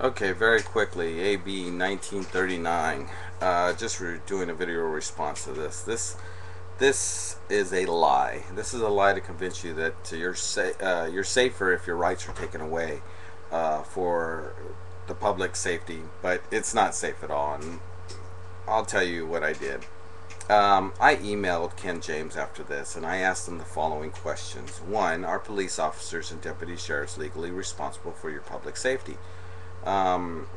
Okay, very quickly, AB 1939. Just doing a video response to this. This is a lie. This is a lie to convince you that you're safer if your rights are taken away for the public safety, but it's not safe at all. And I'll tell you what I did. I emailed Ken James after this, and I asked him the following questions. One, are police officers and deputy sheriffs legally responsible for your public safety? Um,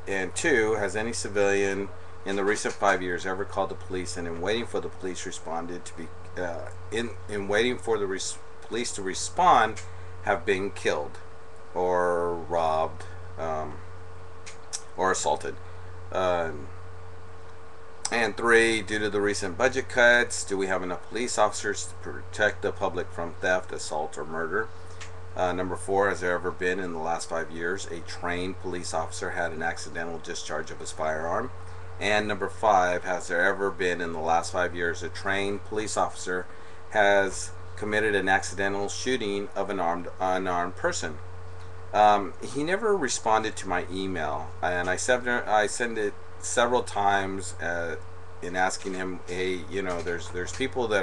and two, has any civilian in the recent 5 years ever called the police and in waiting for the police responded to be in waiting for the police to respond have been killed or robbed or assaulted? Um, and three, due to the recent budget cuts, do we have enough police officers to protect the public from theft, assault, or murder? Number four, has there ever been in the last 5 years a trained police officer had an accidental discharge of his firearm? And number five, has there ever been in the last 5 years a trained police officer has committed an accidental shooting of an unarmed person? He never responded to my email, and I sent it several times in asking him, hey, there's people that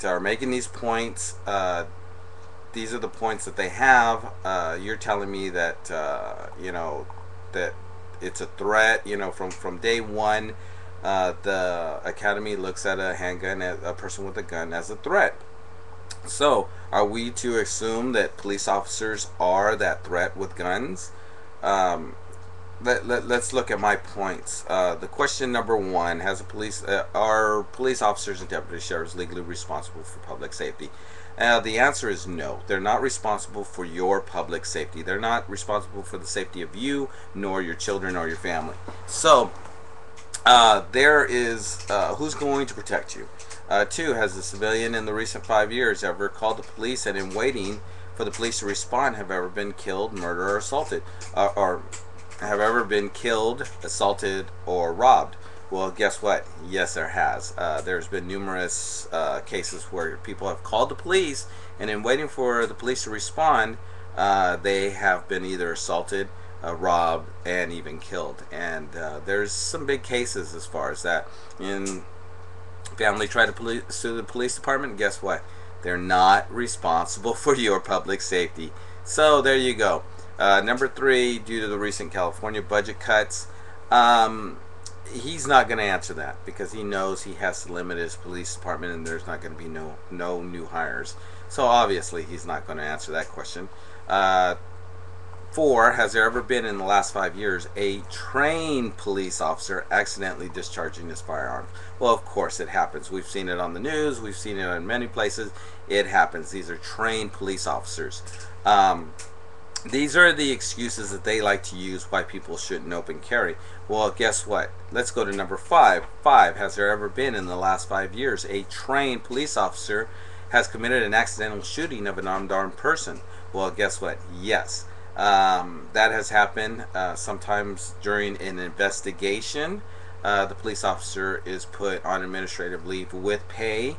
are making these points. These are the points that they have. You're telling me that that it's a threat. From day one, the academy looks at a handgun, at a person with a gun, as a threat. So, are we to assume that police officers are that threat with guns? Let's look at my points. The question number one: are police officers and deputy sheriffs legally responsible for public safety? The answer is no. They're not responsible for your public safety. They're not responsible for the safety of you, nor your children or your family. So, there is who's going to protect you? Two, has a civilian in the recent 5 years ever called the police and in waiting for the police to respond have ever been killed, murdered, or assaulted? Or have ever been killed, assaulted, or robbed? Well, guess what? Yes, there has. There's been numerous cases where people have called the police, and in waiting for the police to respond, they have been either assaulted, robbed, and even killed. And there's some big cases as far as that. In family tried to sue the police department, guess what? They're not responsible for your public safety. So there you go. Number three, due to the recent California budget cuts, he's not going to answer that because he knows he has to limit his police department and there's not going to be no new hires. So obviously he's not going to answer that question. Four, has there ever been in the last 5 years a trained police officer accidentally discharging his firearm? Well, of course it happens. We've seen it on the news. We've seen it in many places. It happens. These are trained police officers. These are the excuses that they like to use why people shouldn't open carry. Well, guess what? Let's go to number five. Five, has there ever been in the last 5 years a trained police officer has committed an accidental shooting of an unarmed person? Well, guess what? Yes. That has happened sometimes during an investigation. The police officer is put on administrative leave with pay,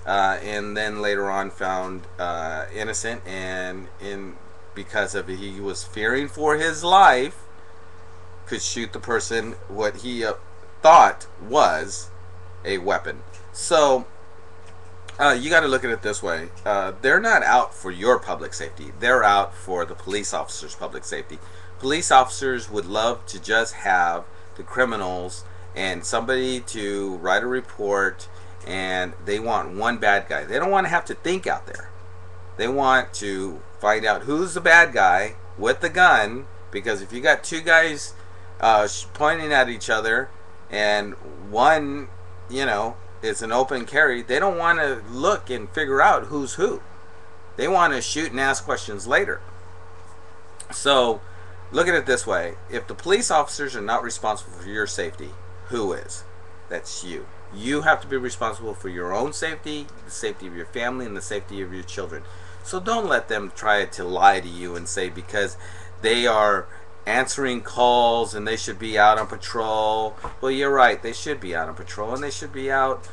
and then later on found innocent, and because of it, he was fearing for his life, could shoot the person what he thought was a weapon. So you got to look at it this way. They're not out for your public safety. They're out for the police officers' public safety. Police officers would love to just have the criminals and somebody to write a report, and they want one bad guy. They don't want to have to think out there. They want to find out who's the bad guy with the gun, because if you got two guys pointing at each other and one, it's an open carry, they don't want to look and figure out who's who. They want to shoot and ask questions later. So look at it this way. If the police officers are not responsible for your safety, who is? That's you. You have to be responsible for your own safety, the safety of your family, and the safety of your children. So don't let them try to lie to you and say because they are answering calls and they should be out on patrol. Well, you're right. They should be out on patrol, and they should be out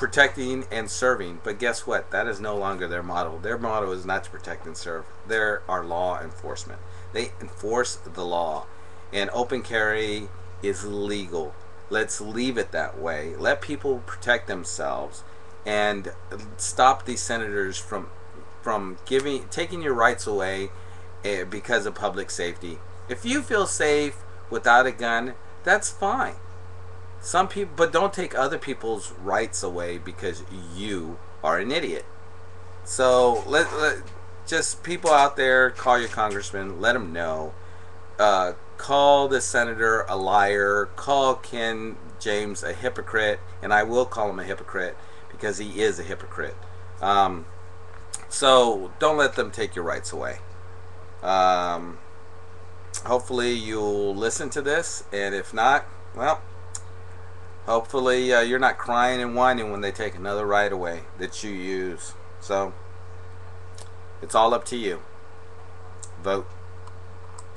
protecting and serving. But guess what? That is no longer their motto. Their motto is not to protect and serve. They are law enforcement. They enforce the law. And open carry is legal. Let's leave it that way. Let people protect themselves and stop these senators from taking your rights away because of public safety. If you feel safe without a gun, that's fine. Some people, but don't take other people's rights away because you are an idiot. So just people out there, call your congressman, let them know. Call the senator a liar. Call Ken James a hypocrite, and I will call him a hypocrite because he is a hypocrite. So don't let them take your rights away. Hopefully you'll listen to this, and if not, well, hopefully you're not crying and whining when they take another right away that you use. So it's all up to you. Vote.